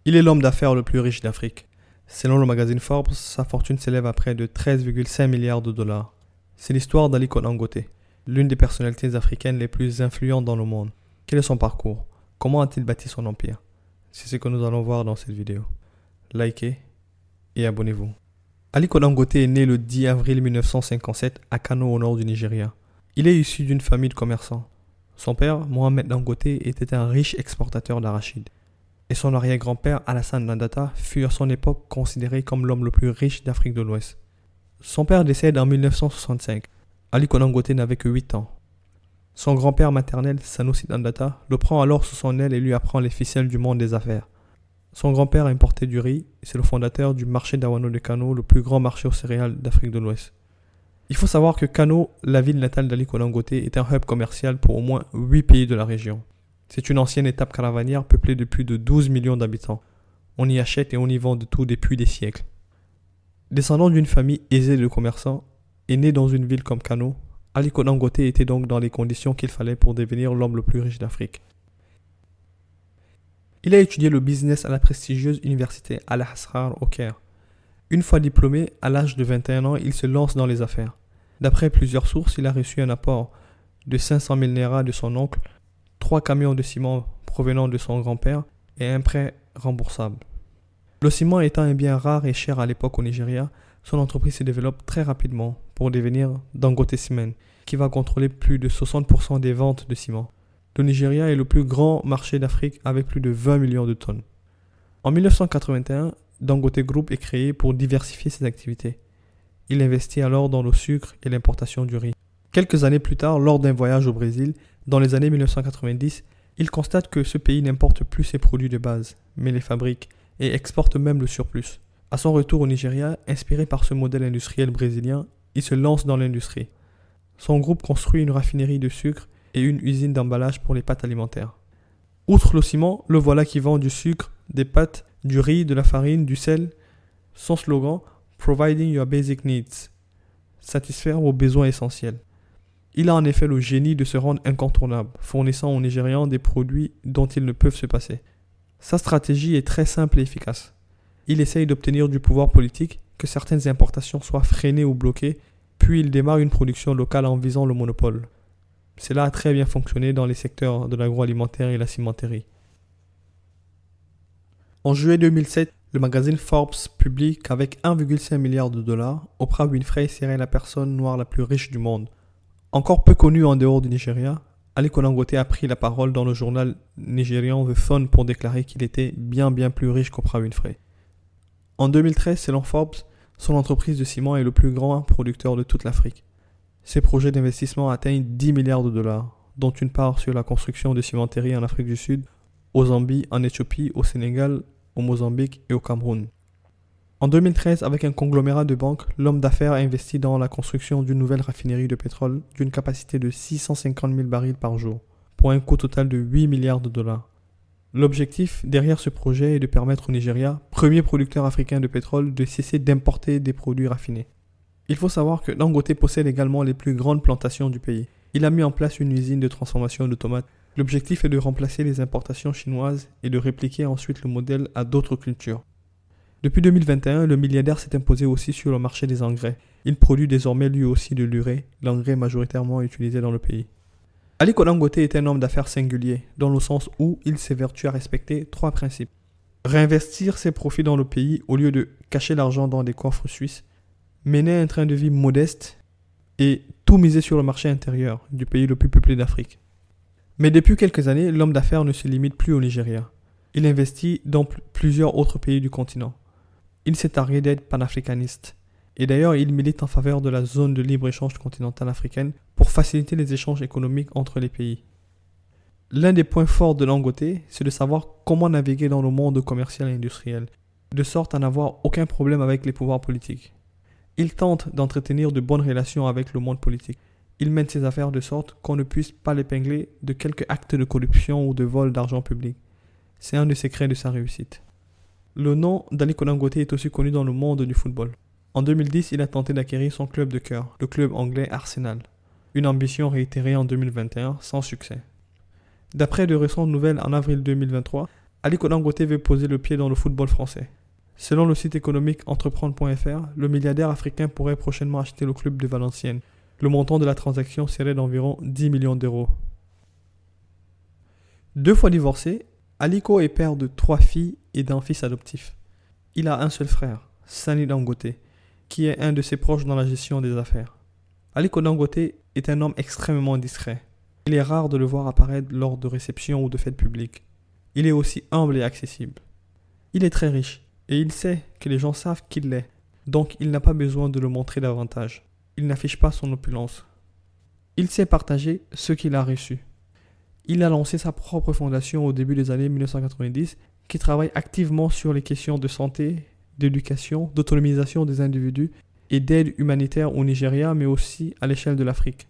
Il est l'homme d'affaires le plus riche d'Afrique. Selon le magazine Forbes, sa fortune s'élève à près de 13,5 milliards de dollars. C'est l'histoire d'Aliko Dangote, l'une des personnalités africaines les plus influentes dans le monde. Quel est son parcours? Comment a-t-il bâti son empire? C'est ce que nous allons voir dans cette vidéo. Likez et abonnez-vous. Aliko Dangote est né le 10 avril 1957 à Kano au nord du Nigeria. Il est issu d'une famille de commerçants. Son père, Mohamed Dangote, était un riche exportateur d'arachides. Et son arrière-grand-père, Alassane Nandata, fut à son époque considéré comme l'homme le plus riche d'Afrique de l'Ouest. Son père décède en 1965. Aliko Dangote n'avait que 8 ans. Son grand-père maternel, Sanusi Nandata, le prend alors sous son aile et lui apprend les ficelles du monde des affaires. Son grand-père importait du riz et c'est le fondateur du marché d'Awano de Kano, le plus grand marché aux céréales d'Afrique de l'Ouest. Il faut savoir que Kano, la ville natale d'Aliko Dangote, est un hub commercial pour au moins 8 pays de la région. C'est une ancienne étape caravanière peuplée de plus de 12 millions d'habitants. On y achète et on y vend de tout depuis des siècles. Descendant d'une famille aisée de commerçants et né dans une ville comme Kano, Aliko Dangote était donc dans les conditions qu'il fallait pour devenir l'homme le plus riche d'Afrique. Il a étudié le business à la prestigieuse université Al-Azhar au Caire. Une fois diplômé, à l'âge de 21 ans, il se lance dans les affaires. D'après plusieurs sources, il a reçu un apport de 500 000 naira de son oncle, 3 camions de ciment provenant de son grand-père et un prêt remboursable. Le ciment étant un bien rare et cher à l'époque au Nigeria, son entreprise se développe très rapidement pour devenir Dangote Cement, qui va contrôler plus de 60% des ventes de ciment. Le Nigeria est le plus grand marché d'Afrique avec plus de 20 millions de tonnes. En 1981, Dangote Group est créé pour diversifier ses activités. Il investit alors dans le sucre et l'importation du riz. Quelques années plus tard, lors d'un voyage au Brésil, dans les années 1990, il constate que ce pays n'importe plus ses produits de base, mais les fabrique et exporte même le surplus. À son retour au Nigeria, inspiré par ce modèle industriel brésilien, il se lance dans l'industrie. Son groupe construit une raffinerie de sucre et une usine d'emballage pour les pâtes alimentaires. Outre le ciment, le voilà qui vend du sucre, des pâtes, du riz, de la farine, du sel. Son slogan, Providing your basic needs, satisfaire vos besoins essentiels. Il a en effet le génie de se rendre incontournable, fournissant aux Nigérians des produits dont ils ne peuvent se passer. Sa stratégie est très simple et efficace. Il essaye d'obtenir du pouvoir politique que certaines importations soient freinées ou bloquées, puis il démarre une production locale en visant le monopole. Cela a très bien fonctionné dans les secteurs de l'agroalimentaire et la cimenterie. En juillet 2007, le magazine Forbes publie qu'avec 1,5 milliard de dollars, Oprah Winfrey serait la personne noire la plus riche du monde. Encore peu connue en dehors du Nigeria, Aliko Dangote a pris la parole dans le journal nigérian The Sun pour déclarer qu'il était bien plus riche qu'Oprah Winfrey. En 2013, selon Forbes, son entreprise de ciment est le plus grand producteur de toute l'Afrique. Ses projets d'investissement atteignent 10 milliards de dollars, dont une part sur la construction de cimenteries en Afrique du Sud, au Zambie, en Éthiopie, au Sénégal, au Mozambique et au Cameroun. En 2013, avec un conglomérat de banques, l'homme d'affaires a investi dans la construction d'une nouvelle raffinerie de pétrole d'une capacité de 650 000 barils par jour, pour un coût total de 8 milliards de dollars. L'objectif derrière ce projet est de permettre au Nigeria, premier producteur africain de pétrole, de cesser d'importer des produits raffinés. Il faut savoir que Dangote possède également les plus grandes plantations du pays. Il a mis en place une usine de transformation de tomates. L'objectif est de remplacer les importations chinoises et de répliquer ensuite le modèle à d'autres cultures. Depuis 2021, le milliardaire s'est imposé aussi sur le marché des engrais. Il produit désormais lui aussi de l'urée, l'engrais majoritairement utilisé dans le pays. Aliko Dangote est un homme d'affaires singulier, dans le sens où il s'évertue à respecter 3 principes. Réinvestir ses profits dans le pays au lieu de cacher l'argent dans des coffres suisses, mener un train de vie modeste et tout miser sur le marché intérieur du pays le plus peuplé d'Afrique. Mais depuis quelques années, l'homme d'affaires ne se limite plus au Nigeria. Il investit dans plusieurs autres pays du continent. Il s'est targué d'être panafricaniste. Et d'ailleurs, il milite en faveur de la zone de libre-échange continentale africaine pour faciliter les échanges économiques entre les pays. L'un des points forts de Dangote, c'est de savoir comment naviguer dans le monde commercial et industriel, de sorte à n'avoir aucun problème avec les pouvoirs politiques. Il tente d'entretenir de bonnes relations avec le monde politique. Il mène ses affaires de sorte qu'on ne puisse pas l'épingler de quelques actes de corruption ou de vol d'argent public. C'est un des secrets de sa réussite. Le nom d'Aliko Dangote est aussi connu dans le monde du football. En 2010, il a tenté d'acquérir son club de cœur, le club anglais Arsenal. Une ambition réitérée en 2021 sans succès. D'après de récentes nouvelles en avril 2023, Aliko Dangote veut poser le pied dans le football français. Selon le site économique entreprendre.fr, le milliardaire africain pourrait prochainement acheter le club de Valenciennes. Le montant de la transaction serait d'environ 10 millions d'euros. 2 fois divorcé, Aliko est père de 3 filles et d'un fils adoptif. Il a un seul frère, Sani Dangote, qui est un de ses proches dans la gestion des affaires. Aliko Dangote est un homme extrêmement discret. Il est rare de le voir apparaître lors de réceptions ou de fêtes publiques. Il est aussi humble et accessible. Il est très riche et il sait que les gens savent qu'il l'est, donc il n'a pas besoin de le montrer davantage. Il n'affiche pas son opulence. Il sait partager ce qu'il a reçu. Il a lancé sa propre fondation au début des années 1990 qui travaille activement sur les questions de santé, d'éducation, d'autonomisation des individus et d'aide humanitaire au Nigeria mais aussi à l'échelle de l'Afrique.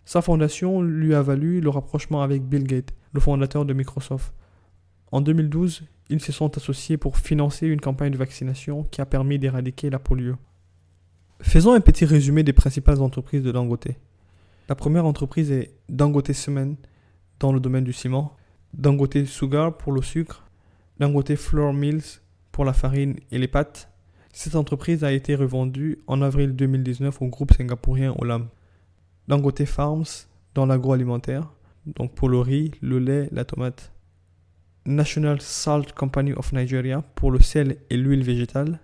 Sa fondation lui a valu le rapprochement avec Bill Gates, le fondateur de Microsoft. En 2012, ils se sont associés pour financer une campagne de vaccination qui a permis d'éradiquer la polio. Faisons un petit résumé des principales entreprises de Dangote. La première entreprise est Dangote Cement dans le domaine du ciment, Dangote Sugar pour le sucre, Dangote Flour Mills pour la farine et les pâtes. Cette entreprise a été revendue en avril 2019 au groupe singapourien Olam. Dangote Farms dans l'agroalimentaire, donc pour le riz, le lait, la tomate. National Salt Company of Nigeria pour le sel et l'huile végétale.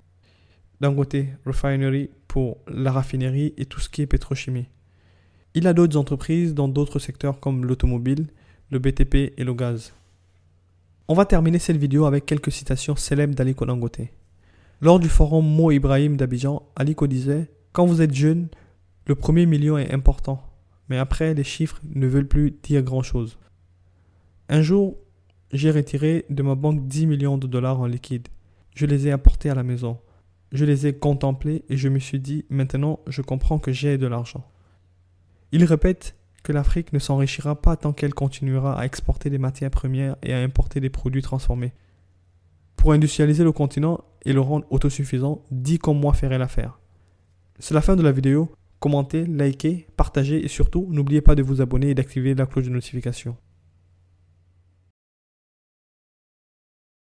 Dangote Refinery pour la raffinerie et tout ce qui est pétrochimie. Il a d'autres entreprises dans d'autres secteurs comme l'automobile, le BTP et le gaz. On va terminer cette vidéo avec quelques citations célèbres d'Aliko Dangote. Lors du forum Mo Ibrahim d'Abidjan, Aliko disait « Quand vous êtes jeune, le premier million est important, mais après les chiffres ne veulent plus dire grand-chose. Un jour, j'ai retiré de ma banque 10 millions de dollars en liquide. Je les ai apportés à la maison. Je les ai contemplés et je me suis dit, maintenant, je comprends que j'ai de l'argent. » Il répète que l'Afrique ne s'enrichira pas tant qu'elle continuera à exporter des matières premières et à importer des produits transformés. Pour industrialiser le continent et le rendre autosuffisant, 10 comme moi feraient l'affaire. C'est la fin de la vidéo. Commentez, likez, partagez et surtout, n'oubliez pas de vous abonner et d'activer la cloche de notification.